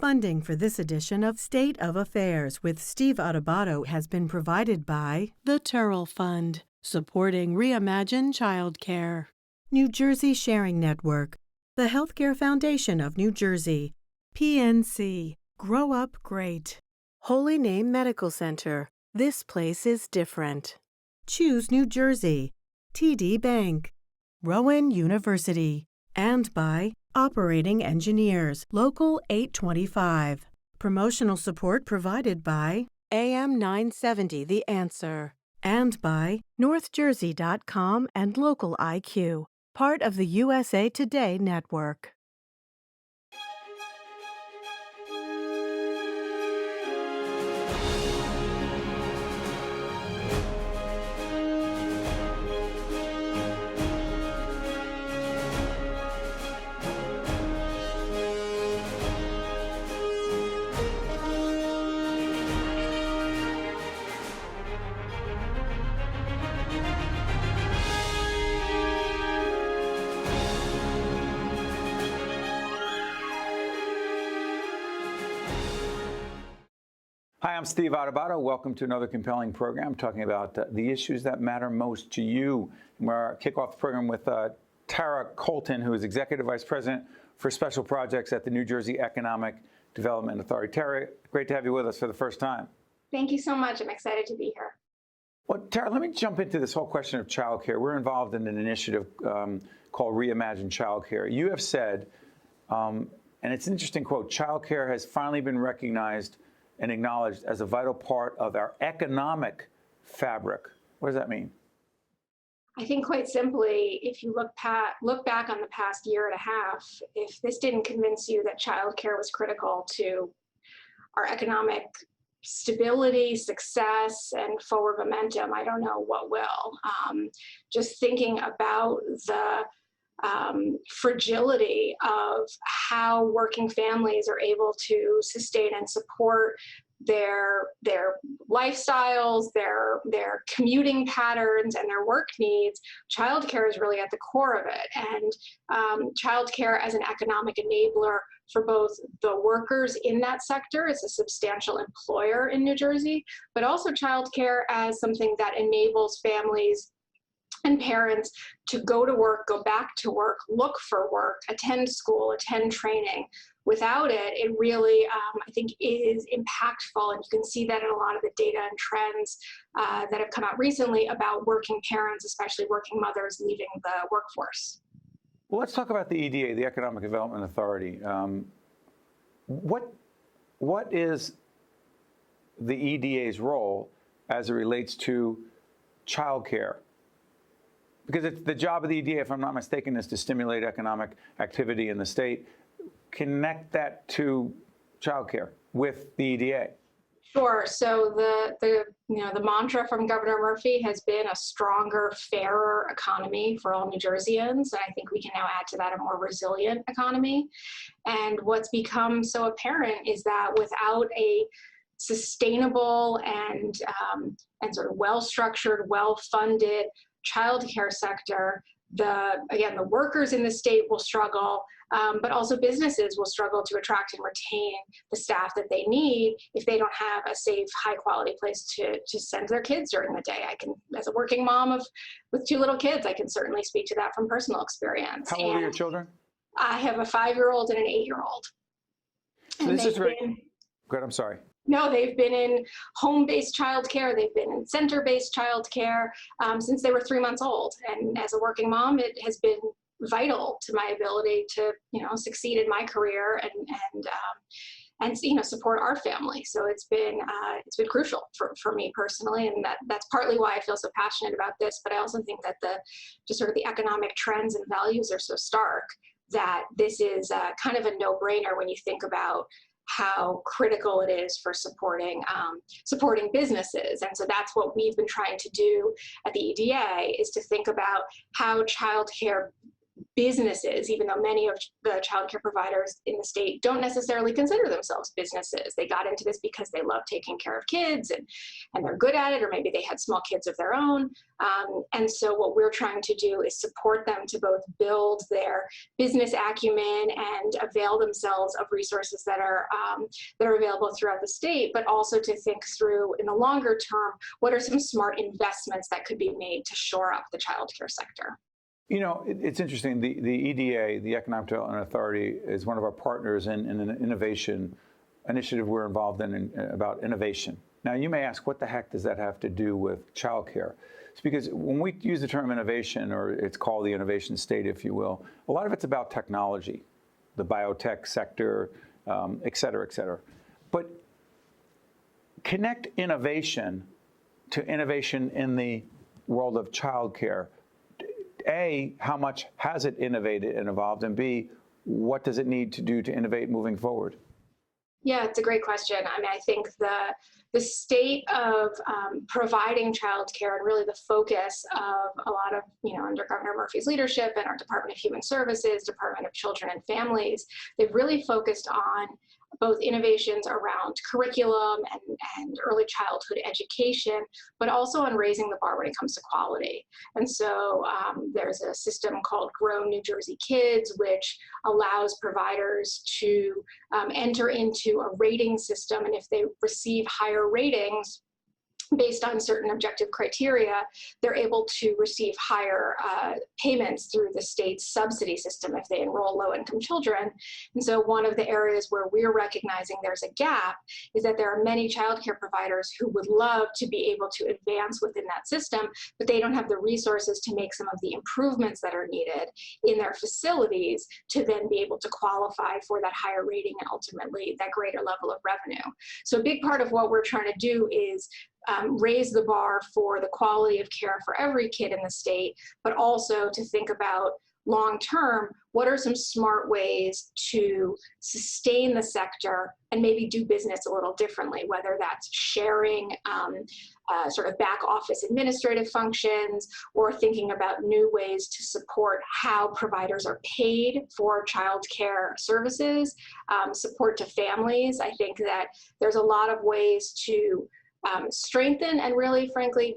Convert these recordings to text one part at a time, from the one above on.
Funding for this edition of State of Affairs with Steve Adubato has been provided by the Turrell Fund, supporting Reimagine Childcare, New Jersey Sharing Network, the Healthcare Foundation of New Jersey, PNC, Grow Up Great, Holy Name Medical Center, This Place is Different, Choose New Jersey, TD Bank, Rowan University, and by Operating Engineers, Local 825. Promotional support provided by AM 970 The Answer, and by NorthJersey.com and Local IQ, part of the USA Today network. Hi, I'm Steve Adubato. Welcome to another compelling program talking about the issues that matter most to you. We're kick off the program with Tara Colton, who is Executive Vice President for Special Projects at the New Jersey Economic Development Authority. Tara, great to have you with us for the first time. Thank you so much. I'm excited to be here. Well, Tara, let me jump into this whole question of childcare. We're involved in an initiative called Reimagine Childcare. You have said, and it's an interesting quote, childcare has finally been recognized and acknowledged as a vital part of our economic fabric. What does that mean? I think quite simply, if you look back on the past year and a half, if this didn't convince you that childcare was critical to our economic stability, success, and forward momentum, I don't know what will. Just thinking about the fragility of how working families are able to sustain and support their lifestyles, their commuting patterns, and their work needs. Childcare is really at the core of it, and childcare as an economic enabler for both the workers in that sector, it's a substantial employer in New Jersey, but also childcare as something that enables families and parents to go to work, go back to work, look for work, attend school, attend training. Without it, it really, I think, is impactful. And you can see that in a lot of the data and trends that have come out recently about working parents, especially working mothers, leaving the workforce. Well, let's talk about the EDA, the Economic Development Authority. What is the EDA's role as it relates to childcare? Because it's the job of the EDA, if I'm not mistaken, is to stimulate economic activity in the state. Connect that to childcare with the EDA. Sure. So the mantra from Governor Murphy has been a stronger, fairer economy for all New Jerseyans. And I think we can now add to that a more resilient economy. And what's become so apparent is that without a sustainable and sort of well-structured, well-funded childcare sector, the workers in the state will struggle, but also businesses will struggle to attract and retain the staff that they need if they don't have a safe, high-quality place to send their kids during the day. I can, as a working mom with two little kids, I can certainly speak to that from personal experience. How old are your children? I have a 5-year-old and an 8-year-old. So this is very good. I'm sorry. No, they've been in home-based childcare. They've been in center-based childcare since they were 3 months old. And as a working mom, it has been vital to my ability to, succeed in my career and support our family. So it's been crucial for me personally, and that's partly why I feel so passionate about this. But I also think that the economic trends and values are so stark that this is kind of a no-brainer when you think about how critical it is for supporting businesses. And so that's what we've been trying to do at the EDA, is to think about how childcare businesses, even though many of the childcare providers in the state don't necessarily consider themselves businesses. They got into this because they love taking care of kids and they're good at it, or maybe they had small kids of their own. And so what we're trying to do is support them to both build their business acumen and avail themselves of resources that are available throughout the state, but also to think through in the longer term, what are some smart investments that could be made to shore up the childcare sector? You know, it's interesting. The EDA, the Economic Development Authority, is one of our partners in an innovation initiative we're involved in about innovation. Now, you may ask, what the heck does that have to do with childcare? It's because when we use the term innovation, or it's called the innovation state, if you will, a lot of it's about technology, the biotech sector, et cetera, et cetera. But connect innovation to innovation in the world of childcare. A, how much has it innovated and evolved? And B, what does it need to do to innovate moving forward? Yeah, it's a great question. I mean, I think the state of providing childcare and really the focus of a lot of, under Governor Murphy's leadership and our Department of Human Services, Department of Children and Families, they've really focused on both innovations around curriculum and early childhood education, but also on raising the bar when it comes to quality. And so there's a system called Grow New Jersey Kids, which allows providers to enter into a rating system. And if they receive higher ratings, based on certain objective criteria, they're able to receive higher payments through the state's subsidy system if they enroll low-income children. And so one of the areas where we're recognizing there's a gap is that there are many childcare providers who would love to be able to advance within that system, but they don't have the resources to make some of the improvements that are needed in their facilities to then be able to qualify for that higher rating and ultimately that greater level of revenue. So a big part of what we're trying to do is raise the bar for the quality of care for every kid in the state, but also to think about long-term, what are some smart ways to sustain the sector and maybe do business a little differently, whether that's sharing sort of back office administrative functions or thinking about new ways to support how providers are paid for childcare services, support to families. I think that there's a lot of ways to strengthen and really, frankly,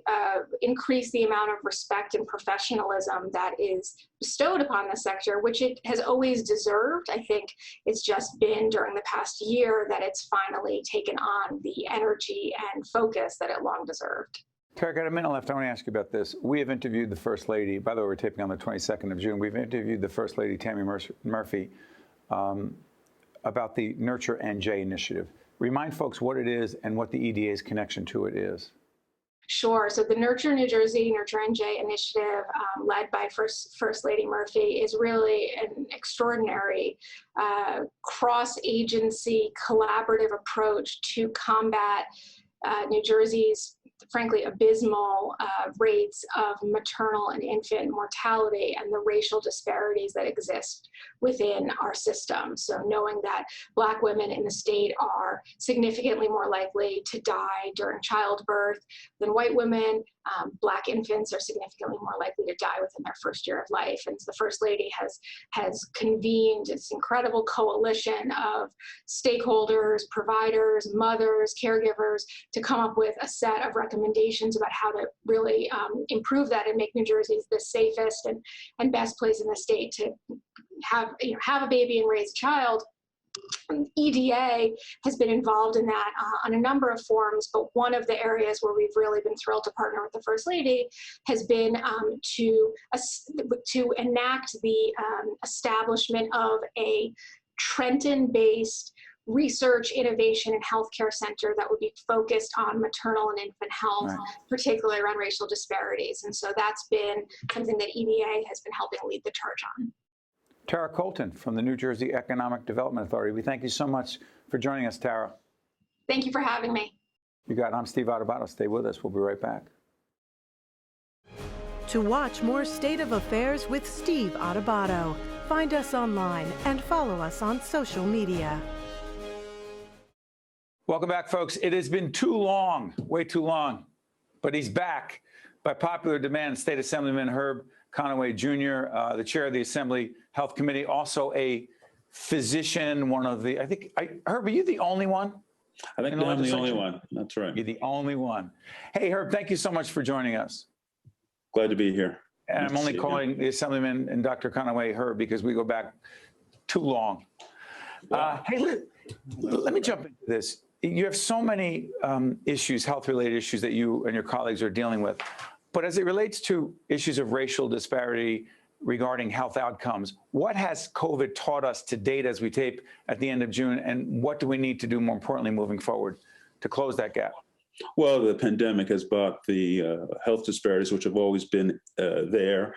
increase the amount of respect and professionalism that is bestowed upon the sector, which it has always deserved. I think it's just been during the past year that it's finally taken on the energy and focus that it long deserved. Tara, got a minute left. I want to ask you about this. We have interviewed the First Lady. By the way, we're taping on the 22nd of June. We've interviewed the First Lady, Tammy Murphy, about the Nurture NJ initiative. Remind folks what it is and what the EDA's connection to it is. Sure. So the Nurture New Jersey, Nurture NJ initiative, led by First Lady Murphy, is really an extraordinary cross-agency collaborative approach to combat New Jersey's, frankly, abysmal rates of maternal and infant mortality and the racial disparities that exist within our system. So knowing that Black women in the state are significantly more likely to die during childbirth than white women, Black infants are significantly more likely to die within their first year of life. And so the First Lady has convened this incredible coalition of stakeholders, providers, mothers, caregivers to come up with a set of recommendations about how to really improve that and make New Jersey the safest and best place in the state to have a baby and raise a child. EDA has been involved in that on a number of forms, but one of the areas where we've really been thrilled to partner with the First Lady has been to enact the establishment of a Trenton-based research, innovation, and healthcare center that would be focused on maternal and infant health, particularly around racial disparities. And so that's been something that EDA has been helping lead the charge on. Tara Colton from the New Jersey Economic Development Authority. We thank you so much for joining us, Tara. Thank you for having me. You got it. I'm Steve Adubato. Stay with us. We'll be right back. To watch more State of Affairs with Steve Adubato, find us online and follow us on social media. Welcome back, folks. It has been too long, way too long, but he's back. By popular demand, State Assemblyman Herb Conaway Jr., the chair of the Assembly Health Committee, also a physician, one of the, Herb, are you the only one? I think I'm the only one. That's right. You're the only one. Hey, Herb, thank you so much for joining us. Glad to be here. And Nice I'm only to see calling the Assemblyman and Dr. Conaway Herb because we go back too long. Wow. Hey, let me jump into this. You have so many issues, health-related issues that you and your colleagues are dealing with. But as it relates to issues of racial disparity regarding health outcomes, what has COVID taught us to date as we tape at the end of June, and what do we need to do more importantly moving forward to close that gap? Well, the pandemic has brought the health disparities, which have always been there,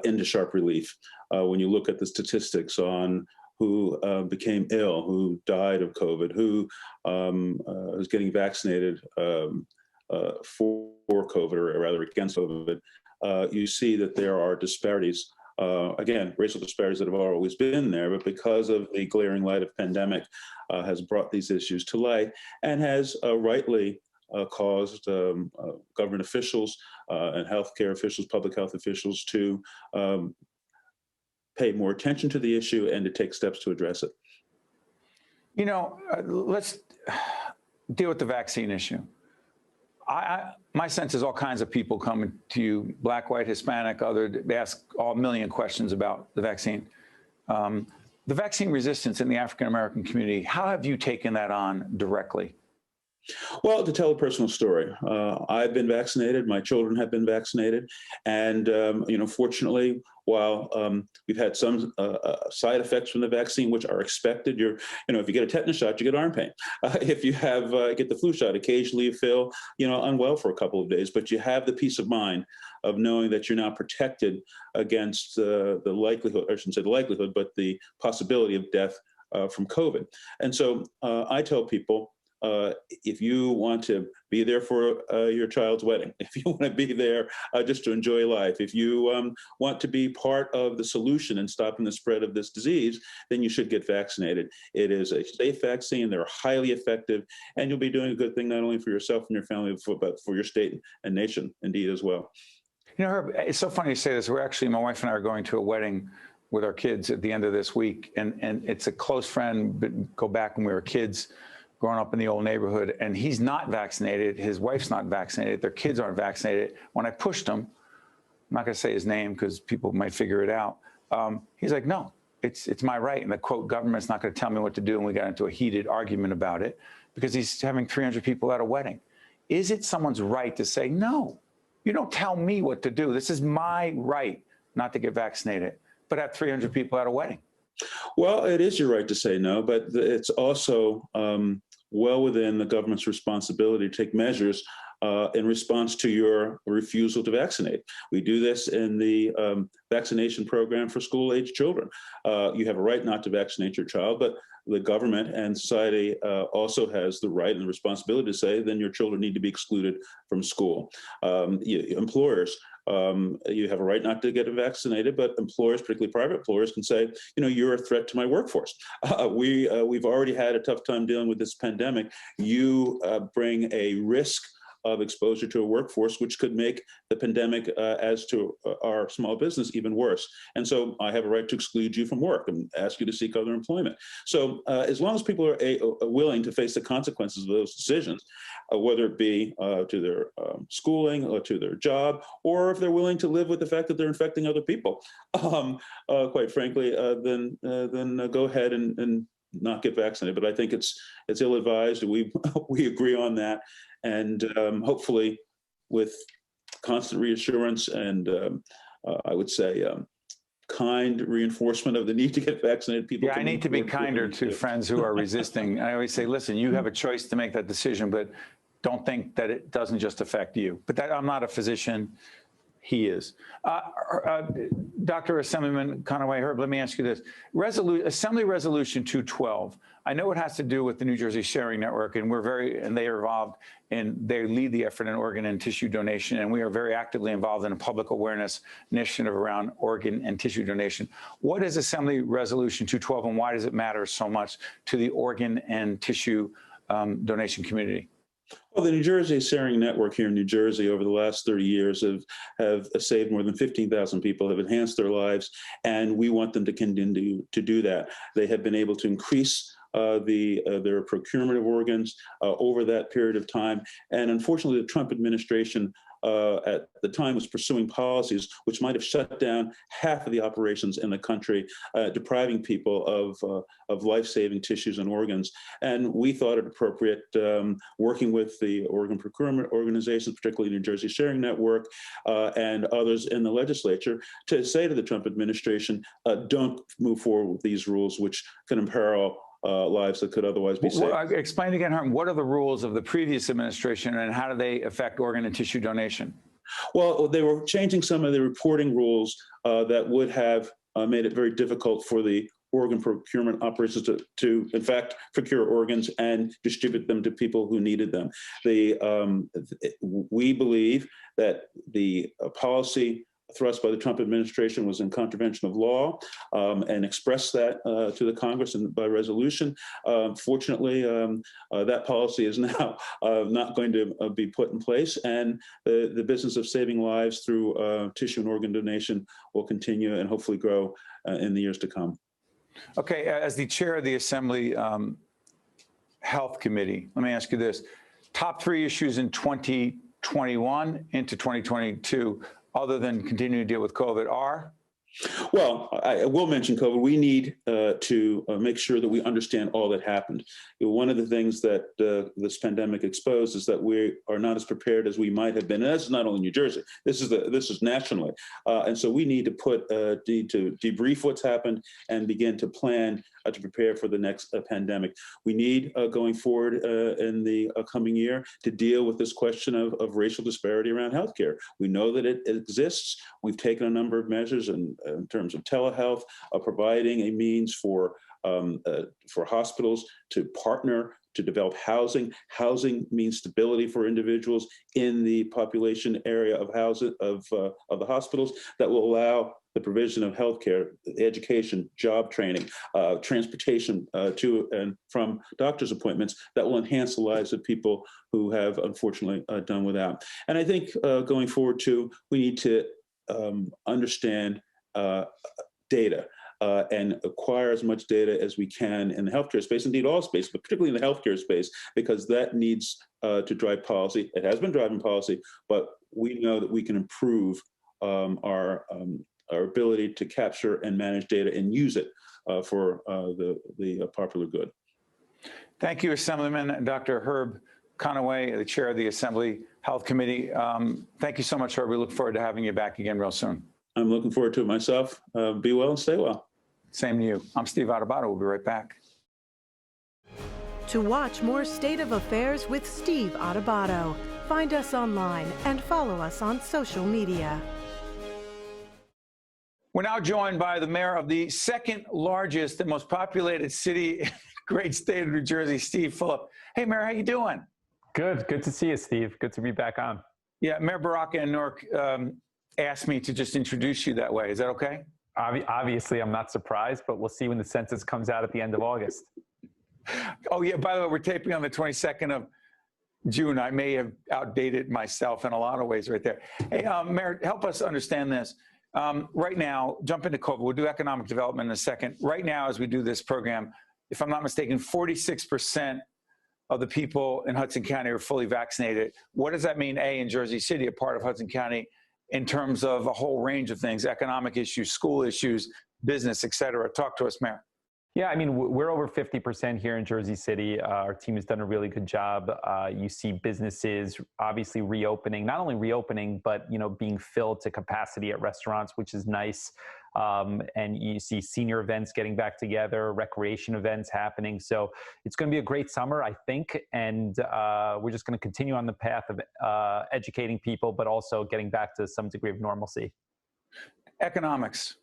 into sharp relief. When you look at the statistics on who became ill, who died of COVID, who is getting vaccinated for COVID, or rather against COVID, you see that there are disparities. Again, racial disparities that have always been there, but because of the glaring light of pandemic, has brought these issues to light and has rightly caused government officials and healthcare officials, public health officials to pay more attention to the issue and to take steps to address it. You know, let's deal with the vaccine issue. My sense is all kinds of people coming to you, Black, white, Hispanic, other, they ask all a million questions about the vaccine. The vaccine resistance in the African-American community, how have you taken that on directly? Well, to tell a personal story, I've been vaccinated, my children have been vaccinated, and fortunately, while we've had some side effects from the vaccine, which are expected, if you get a tetanus shot, you get arm pain. If you get the flu shot, occasionally you feel, unwell for a couple of days, but you have the peace of mind of knowing that you're not protected against the likelihood, I shouldn't say the likelihood, but the possibility of death from COVID. And so I tell people, if you want to be there for your child's wedding, if you want to be there just to enjoy life, if you want to be part of the solution in stopping the spread of this disease, then you should get vaccinated. It is a safe vaccine. They're highly effective, and you'll be doing a good thing not only for yourself and your family, but for your state and nation, indeed, as well. Herb, it's so funny you say this. My wife and I are going to a wedding with our kids at the end of this week, and it's a close friend, but go back when we were kids, growing up in the old neighborhood, and he's not vaccinated. His wife's not vaccinated. Their kids aren't vaccinated. When I pushed him, I'm not going to say his name because people might figure it out. He's like, no, it's my right. And the quote, government's not going to tell me what to do. And we got into a heated argument about it because he's having 300 people at a wedding. Is it someone's right to say, no, you don't tell me what to do. This is my right not to get vaccinated, but have 300 people at a wedding? Well, it is your right to say no, but it's also well within the government's responsibility to take measures in response to your refusal to vaccinate. We do this in the vaccination program for school-age children. You have a right not to vaccinate your child, but the government and society also has the right and the responsibility to say, then your children need to be excluded from school. Employers, you have a right not to get vaccinated, but employers, particularly private employers, can say, you're a threat to my workforce. We've already had a tough time dealing with this pandemic. You bring a risk of exposure to a workforce, which could make the pandemic as to our small business even worse. And so I have a right to exclude you from work and ask you to seek other employment. So as long as people are willing to face the consequences of those decisions, whether it be to their schooling or to their job, or if they're willing to live with the fact that they're infecting other people, quite frankly, then go ahead and not get vaccinated. But I think it's ill-advised. We agree on that. And hopefully with constant reassurance and I would say kind reinforcement of the need to get vaccinated, people. Yeah, I need to be kinder to friends who are resisting. I always say, listen, you have a choice to make that decision, but don't think that it doesn't just affect you. But I'm not a physician. He is. Dr. Assemblyman Conaway Herb, let me ask you this. Assembly Resolution 212, I know it has to do with the New Jersey Sharing Network, and they are involved and they lead the effort in organ and tissue donation, and we are very actively involved in a public awareness initiative around organ and tissue donation. What is Assembly Resolution 212, and why does it matter so much to the organ and tissue donation community? Well, the New Jersey Sharing Network here in New Jersey over the last 30 years have saved more than 15,000 people, have enhanced their lives, and we want them to continue to do that. They have been able to increase their procurement of organs over that period of time. And unfortunately, the Trump administration at the time was pursuing policies which might have shut down half of the operations in the country, depriving people of life-saving tissues and organs. And we thought it appropriate, working with the organ procurement organizations, particularly New Jersey Sharing Network and others in the legislature, to say to the Trump administration, don't move forward with these rules which can imperil lives that could otherwise be saved. Explain again, Herm, what are the rules of the previous administration and how do they affect organ and tissue donation? Well, they were changing some of the reporting rules that would have made it very difficult for the organ procurement operations to in fact, procure organs and distribute them to people who needed them. We believe that the policy thrust by the Trump administration was in contravention of law and expressed that to the Congress and by resolution. Fortunately, that policy is now not going to be put in place, and the business of saving lives through tissue and organ donation will continue and hopefully grow in the years to come. Okay, as the chair of the Assembly Health Committee, let me ask you this. Top 3 issues in 2021 into 2022 other than continuing to deal with COVID are? Well, I will mention COVID. We need to make sure that we understand all that happened. One of the things that this pandemic exposed is that we are not as prepared as we might have been. And that's not only New Jersey. This is nationally, and so we need to debrief what's happened and begin to plan to prepare for the next pandemic. We need going forward in the coming year to deal with this question of racial disparity around healthcare. We know that it exists. We've taken a number of measures in terms of telehealth, providing a means for hospitals to partner to develop housing. Housing means stability for individuals in the population area of the hospitals that will allow the provision of healthcare, education, job training, transportation to and from doctor's appointments that will enhance the lives of people who have unfortunately done without. And I think going forward too, we need to understand data and acquire as much data as we can in the healthcare space, indeed all space, but particularly in the healthcare space, because that needs to drive policy. It has been driving policy, but we know that we can improve our ability to capture and manage data and use it for the popular good. Thank you, Assemblyman Dr. Herb Conaway, the chair of the Assembly Health Committee. Thank you so much, Herb. We look forward to having you back again real soon. I'm looking forward to it myself. Be well and stay well. Same to you. I'm Steve Adubato. We'll be right back. To watch more State of Affairs with Steve Adubato, find us online and follow us on social media. We're now joined by the mayor of the second largest and most populated city in the great state of New Jersey, Steve Fulop. Hey, Mayor, how you doing? Good to see you, Steve. Good to be back on. Yeah, Mayor Baraka and Newark asked me to just introduce you that way. Is that okay? Obviously, I'm not surprised, but we'll see when the census comes out at the end of August. Oh, yeah, by the way, we're taping on the 22nd of June. I may have outdated myself in a lot of ways right there. Hey, Mayor, help us understand this. Right now, jump into COVID. We'll do economic development in a second. Right now, as we do this program, if I'm not mistaken, 46% of the people in Hudson County are fully vaccinated. What does that mean, A, in Jersey City, a part of Hudson County, in terms of a whole range of things, economic issues, school issues, business, et cetera? Talk to us, Mayor. Yeah, I mean, we're over 50% here in Jersey City. Our team has done a really good job. You see businesses obviously reopening, not only reopening, but, being filled to capacity at restaurants, which is nice. And you see senior events getting back together, recreation events happening. So it's going to be a great summer, I think. And we're just going to continue on the path of educating people, but also getting back to some degree of normalcy. Economics.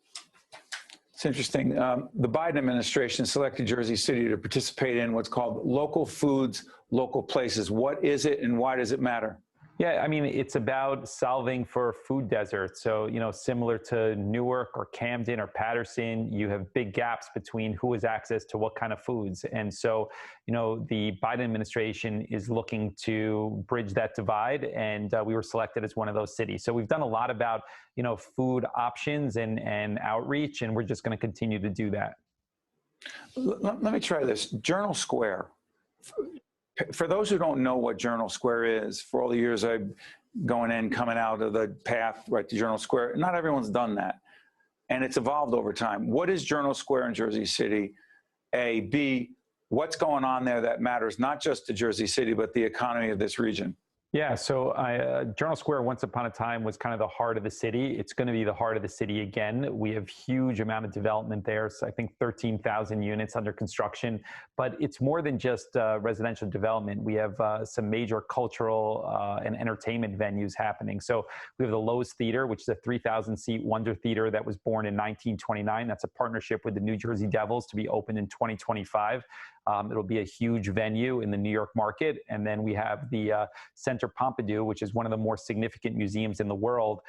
It's interesting. The Biden administration selected Jersey City to participate in what's called local foods, local places. What is it and why does it matter? Yeah, I mean, it's about solving for food deserts. So, similar to Newark or Camden or Patterson, you have big gaps between who has access to what kind of foods. And so, the Biden administration is looking to bridge that divide. And we were selected as one of those cities. So we've done a lot about, food options and outreach, and we're just going to continue to do that. Let me try this. Journal Square. For those who don't know what Journal Square is, for all the years I've going in, coming out of the path right to Journal Square, not everyone's done that. And it's evolved over time. What is Journal Square in Jersey City? A, B, what's going on there that matters not just to Jersey City, but the economy of this region? Yeah, so Journal Square once upon a time was kind of the heart of the city. It's going to be the heart of the city again. We have huge amount of development there. So I think 13,000 units under construction, but it's more than just residential development. We have some major cultural and entertainment venues happening. So we have the Lowe's Theater, which is a 3,000 seat Wonder Theater that was born in 1929. That's a partnership with the New Jersey Devils to be opened in 2025. It'll be a huge venue in the New York market. And then we have the Center Pompidou, which is one of the more significant museums in the world,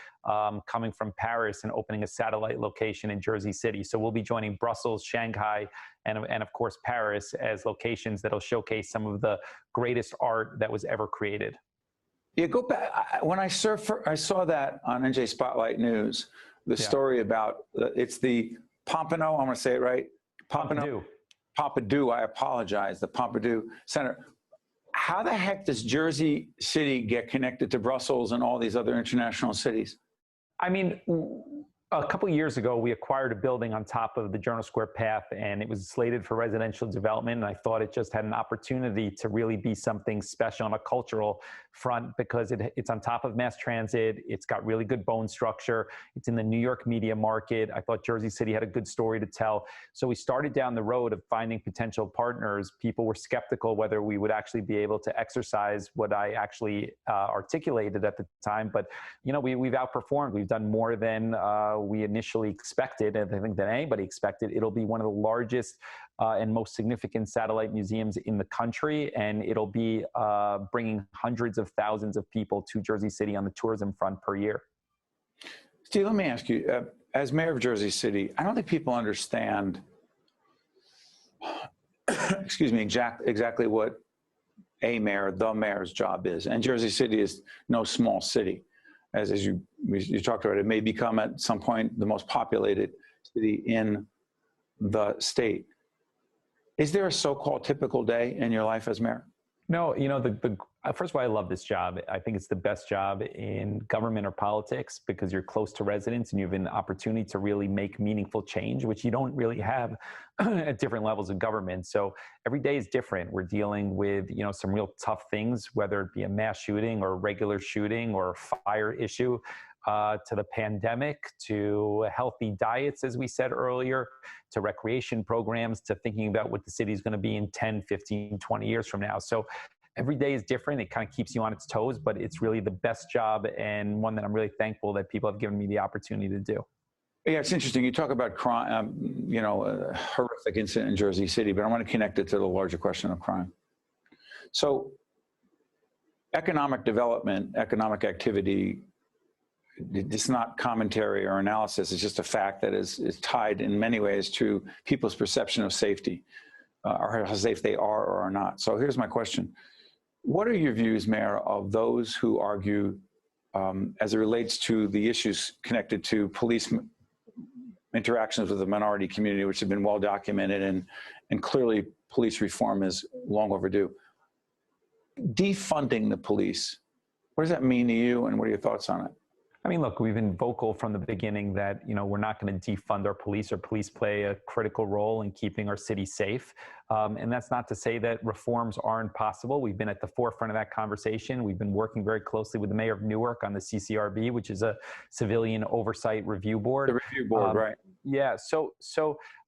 coming from Paris and opening a satellite location in Jersey City. So we'll be joining Brussels, Shanghai, and of course, Paris as locations that'll showcase some of the greatest art that was ever created. Yeah, go back. When I saw that on NJ Spotlight News, the story about, it's the Pompidou, I'm going to say it right? Pompidou, I apologize, the Pompidou Center. How the heck does Jersey City get connected to Brussels and all these other international cities? I mean, a couple of years ago, we acquired a building on top of the Journal Square path, and it was slated for residential development. And I thought it just had an opportunity to really be something special on a cultural front because it's on top of mass transit. It's got really good bone structure. It's in the New York media market. I thought Jersey City had a good story to tell. So we started down the road of finding potential partners. People were skeptical whether we would actually be able to exercise what I actually articulated at the time. But, we've outperformed. We've done more than we initially expected, and I think that anybody expected. It'll be one of the largest and most significant satellite museums in the country, and it'll be bringing hundreds of thousands of people to Jersey City on the tourism front per year. Steve, let me ask you, as mayor of Jersey City, I don't think people understand, excuse me, exactly what the mayor's job is. And Jersey City is no small city. As you talked about, it may become at some point the most populated city in the state. Is there a so-called typical day in your life as mayor? No, first of all, I love this job. I think it's the best job in government or politics because you're close to residents and you have an opportunity to really make meaningful change, which you don't really have at different levels of government. So every day is different. We're dealing with, some real tough things, whether it be a mass shooting or a regular shooting or a fire issue, to the pandemic, to healthy diets, as we said earlier, to recreation programs, to thinking about what the city is going to be in 10, 15, 20 years from now. So every day is different. It kind of keeps you on its toes, but it's really the best job and one that I'm really thankful that people have given me the opportunity to do. Yeah, it's interesting. You talk about crime, a horrific incident in Jersey City, but I want to connect it to the larger question of crime. So economic development, economic activity, it's not commentary or analysis. It's just a fact that is tied in many ways to people's perception of safety, or how safe they are or are not. So here's my question. What are your views, Mayor, of those who argue as it relates to the issues connected to police interactions with the minority community, which have been well documented, and clearly police reform is long overdue? Defunding the police, what does that mean to you, and what are your thoughts on it? I mean, look, we've been vocal from the beginning that, we're not going to defund our police. Our police play a critical role in keeping our city safe. And that's not to say that reforms aren't possible. We've been at the forefront of that conversation. We've been working very closely with the mayor of Newark on the CCRB, which is a civilian oversight review board. The review board, right. Yeah. So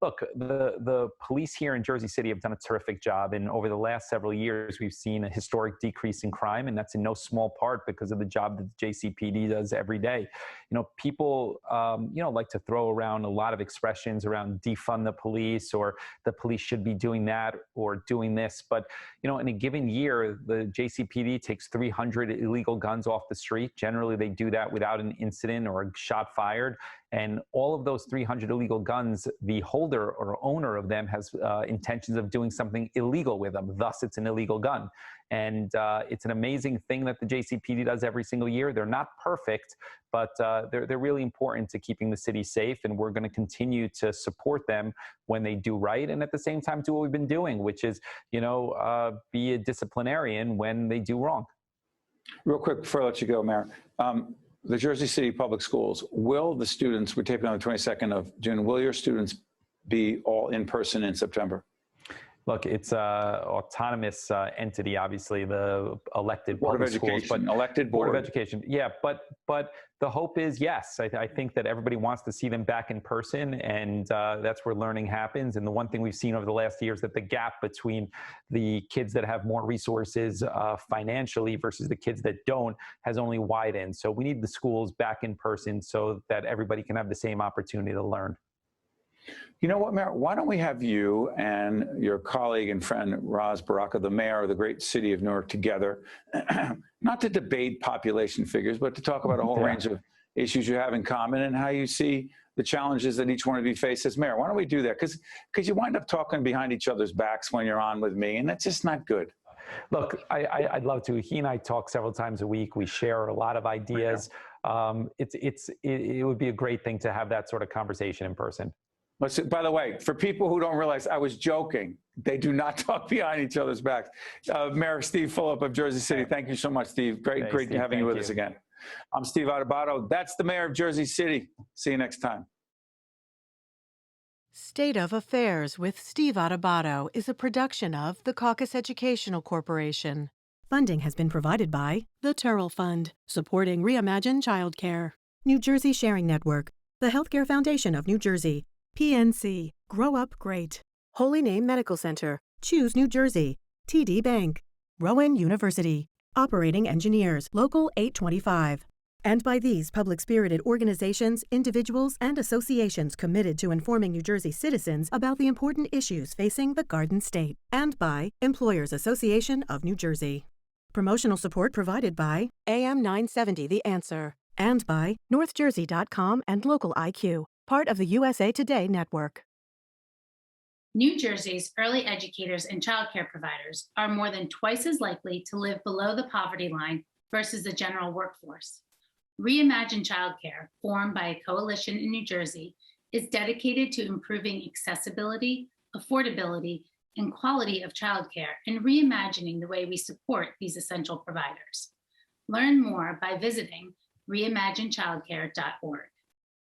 look, the police here in Jersey City have done a terrific job. And over the last several years, we've seen a historic decrease in crime. And that's in no small part because of the job that the JCPD does every day. People, like to throw around a lot of expressions around defund the police or the police should be doing that or doing this. But, in a given year, the JCPD takes 300 illegal guns off the street. Generally, they do that without an incident or a shot fired. And all of those 300 illegal guns, the holder or owner of them has intentions of doing something illegal with them. Thus, it's an illegal gun. And it's an amazing thing that the JCPD does every single year. They're not perfect, but they're really important to keeping the city safe. And we're going to continue to support them when they do right. And at the same time, do what we've been doing, which is, be a disciplinarian when they do wrong. Real quick before I let you go, Mayor. The Jersey City Public Schools, will the students, we're taping on the 22nd of June, will your students be all in person in September? Look, it's an autonomous entity, obviously, the elected Board of public schools, Education, but elected Board of Education. Yeah, but the hope is, yes, I think that everybody wants to see them back in person, and that's where learning happens. And the one thing we've seen over the last year is that the gap between the kids that have more resources financially versus the kids that don't has only widened. So we need the schools back in person so that everybody can have the same opportunity to learn. You know what, Mayor? Why don't we have you and your colleague and friend, Raz Baraka, the mayor of the great city of Newark, together, not to debate population figures, but to talk about a whole range of issues you have in common and how you see the challenges that each one of you face as mayor. Why don't we do that? Because you wind up talking behind each other's backs when you're on with me, and that's just not good. Look, I'd love to. He and I talk several times a week. We share a lot of ideas. It would be a great thing to have that sort of conversation in person. By the way, for people who don't realize, I was joking. They do not talk behind each other's backs. Mayor Steve Fulop of Jersey City, thank you so much, Steve. Great Steve, having you with us again. I'm Steve Adubato. That's the mayor of Jersey City. See you next time. State of Affairs with Steve Adubato is a production of the Caucus Educational Corporation. Funding has been provided by the Tara Fund, supporting Reimagine Childcare, New Jersey Sharing Network, the Healthcare Foundation of New Jersey, PNC, Grow Up Great, Holy Name Medical Center, Choose New Jersey, TD Bank, Rowan University, Operating Engineers, Local 825, and by these public-spirited organizations, individuals, and associations committed to informing New Jersey citizens about the important issues facing the Garden State, and by Employers Association of New Jersey. Promotional support provided by AM 970 The Answer, and by NorthJersey.com and Local IQ, part of the USA Today network. New Jersey's early educators and childcare providers are more than twice as likely to live below the poverty line versus the general workforce. Reimagine Childcare, formed by a coalition in New Jersey, is dedicated to improving accessibility, affordability, and quality of childcare and reimagining the way we support these essential providers. Learn more by visiting reimaginechildcare.org.